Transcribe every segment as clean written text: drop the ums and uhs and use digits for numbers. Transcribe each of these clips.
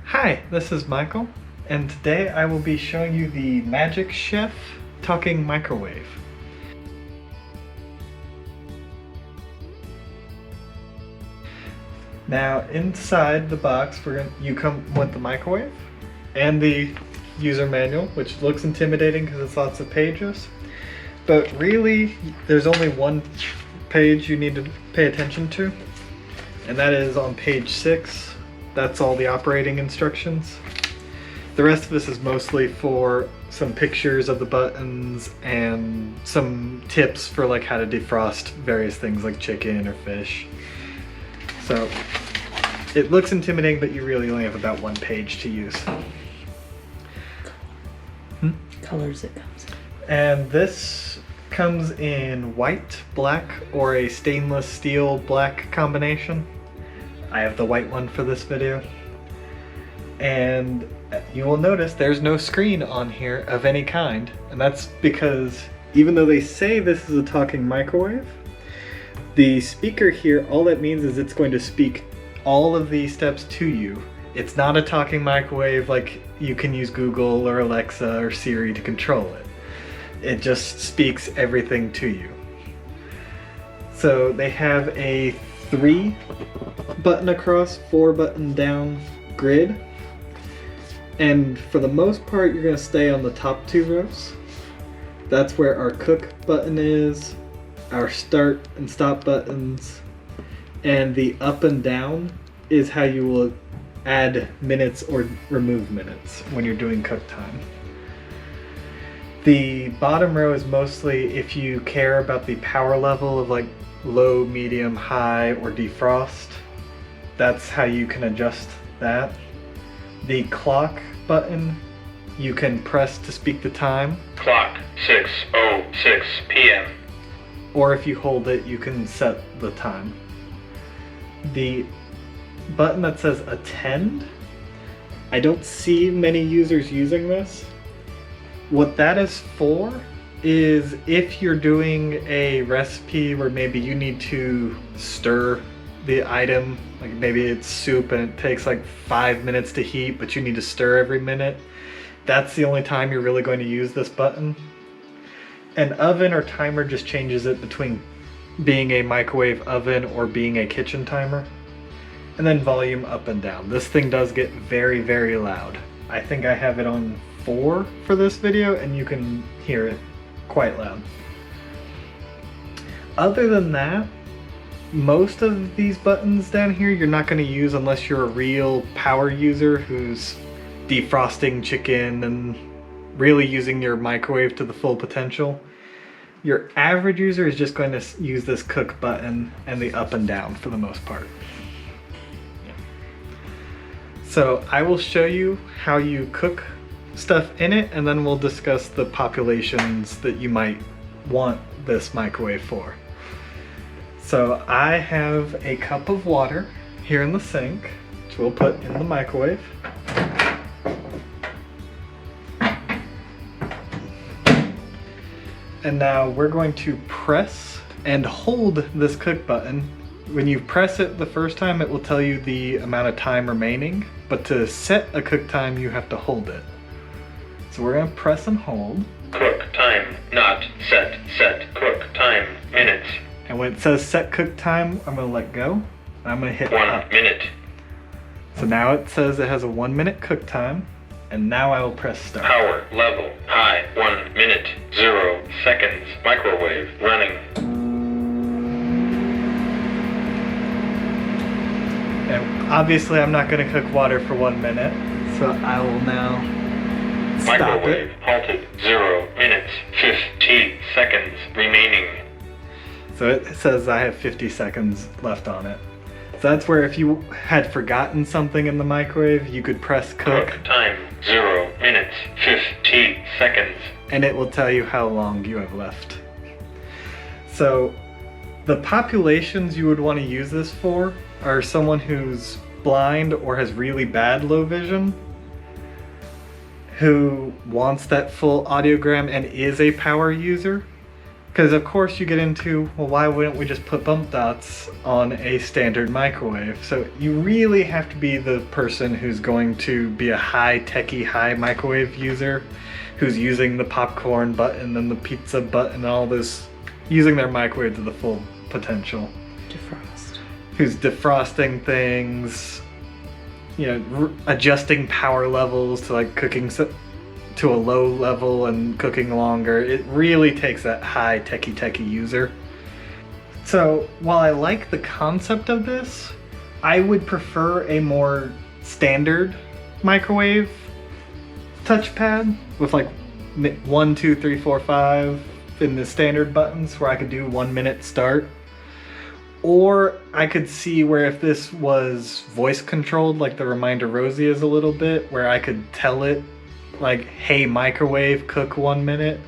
Hi, this is Mycael, and today I will be showing you the Magic Chef talking microwave. Now inside the box you come with the microwave and the user manual, which looks intimidating because it's lots of pages, but really there's only one page you need to pay attention to, and that is on page 6. That's all the operating instructions. The rest of this is mostly for some pictures of the buttons and some tips for like how to defrost various things like chicken or fish. So it looks intimidating, but you really only have about one page to use. Colors it comes in. And this comes in white, black, or a stainless steel black combination. I have the white one for this video. And you will notice there's no screen on here of any kind. And that's because even though they say this is a talking microwave, the speaker here, all that means is it's going to speak all of these steps to you. It's not a talking microwave like you can use Google or Alexa or Siri to control it. It just speaks everything to you. So they have a 3 button across, 4 button down grid. And for the most part, you're going to stay on the top 2 rows. That's where our cook button is, our start and stop buttons, and the up and down is how you will add minutes or remove minutes when you're doing cook time. The bottom row is mostly if you care about the power level of like low, medium, high, or defrost. That's how you can adjust that. The clock button you can press to speak the time. Clock 6:06 p.m. Or if you hold it, you can set the time. The button that says attend, I don't see many users using this. What that is for is if you're doing a recipe where maybe you need to stir the item, like maybe it's soup and it takes like 5 minutes to heat, but you need to stir every minute. That's the only time you're really going to use this button. An oven or timer just changes it between being a microwave oven or being a kitchen timer. And then volume up and down. This thing does get very, very loud. I think I have it on 4 for this video and you can hear it quite loud. Other than that, most of these buttons down here you're not going to use unless you're a real power user who's defrosting chicken and really using your microwave to the full potential. Your average user is just going to use this cook button and the up and down for the most part. So I will show you how you cook stuff in it, and then we'll discuss the populations that you might want this microwave for. So I have a cup of water here in the sink, which we'll put in the microwave. And now we're going to press and hold this cook button. When you press it the first time, it will tell you the amount of time remaining, but to set a cook time, you have to hold it. So we're gonna press and hold. Cook time, not set, cook time, minutes. And when it says set cook time, I'm gonna let go. I'm gonna hit 1 minute. So now it says it has a 1 minute cook time, and now I will press start. Power level high, 1 minute, 0 seconds, microwave running. And obviously I'm not gonna cook water for 1 minute, so I will now stop Microwave it. halted, 0 minutes, 15 seconds remaining. So it says I have 50 seconds left on it. So that's where if you had forgotten something in the microwave, you could press cook. Cook time, 0 minutes, 15 seconds. And it will tell you how long you have left. So the populations you would want to use this for are someone who's blind or has really bad low vision, who wants that full audiogram and is a power user, Because of course you get into, well, why wouldn't we just put bump dots on a standard microwave? So you really have to be the person who's going to be a high techie, high microwave user, who's using the popcorn button and the pizza button and all this, using their microwave to the full potential. Defrost. Who's defrosting things, you know, adjusting power levels to like cooking to a low level and cooking longer. It really takes that high techie user. So while I like the concept of this, I would prefer a more standard microwave touchpad with like 1, 2, 3, 4, 5 in the standard buttons where I could do 1 minute start. Or I could see where if this was voice controlled like the Reminder Rosie is a little bit, where I could tell it like, hey microwave, cook 1 minute,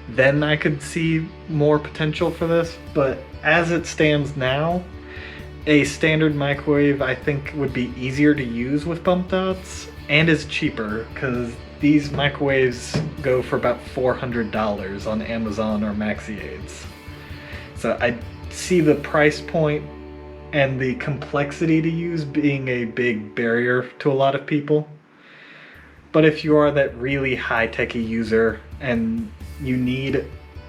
then I could see more potential for this. But as it stands now, a standard microwave I think would be easier to use with bump dots and is cheaper, because these microwaves go for about $400 on Amazon or MaxiAids. So I see the price point and the complexity to use being a big barrier to a lot of people. But if you are that really high techie user and you need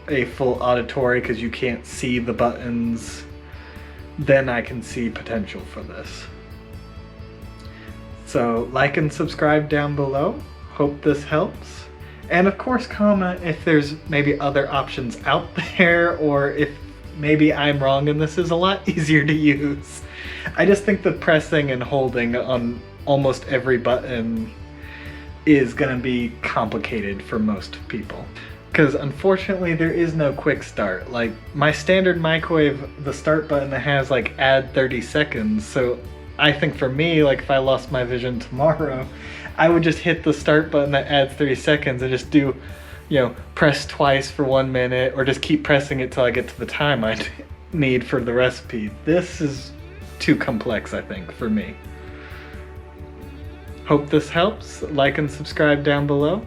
a full auditory because you can't see the buttons, then I can see potential for this. So like and subscribe down below. Hope this helps. And of course comment if there's maybe other options out there, or if maybe I'm wrong and this is a lot easier to use. I just think the pressing and holding on almost every button is gonna be complicated for most people. Because unfortunately there is no quick start. Like my standard microwave, the start button has like add 30 seconds. So I think for me, like if I lost my vision tomorrow, I would just hit the start button that adds 30 seconds and just do, you know, press twice for 1 minute, or just keep pressing it till I get to the time I need for the recipe. This is too complex, I think, for me. Hope this helps. Like and subscribe down below.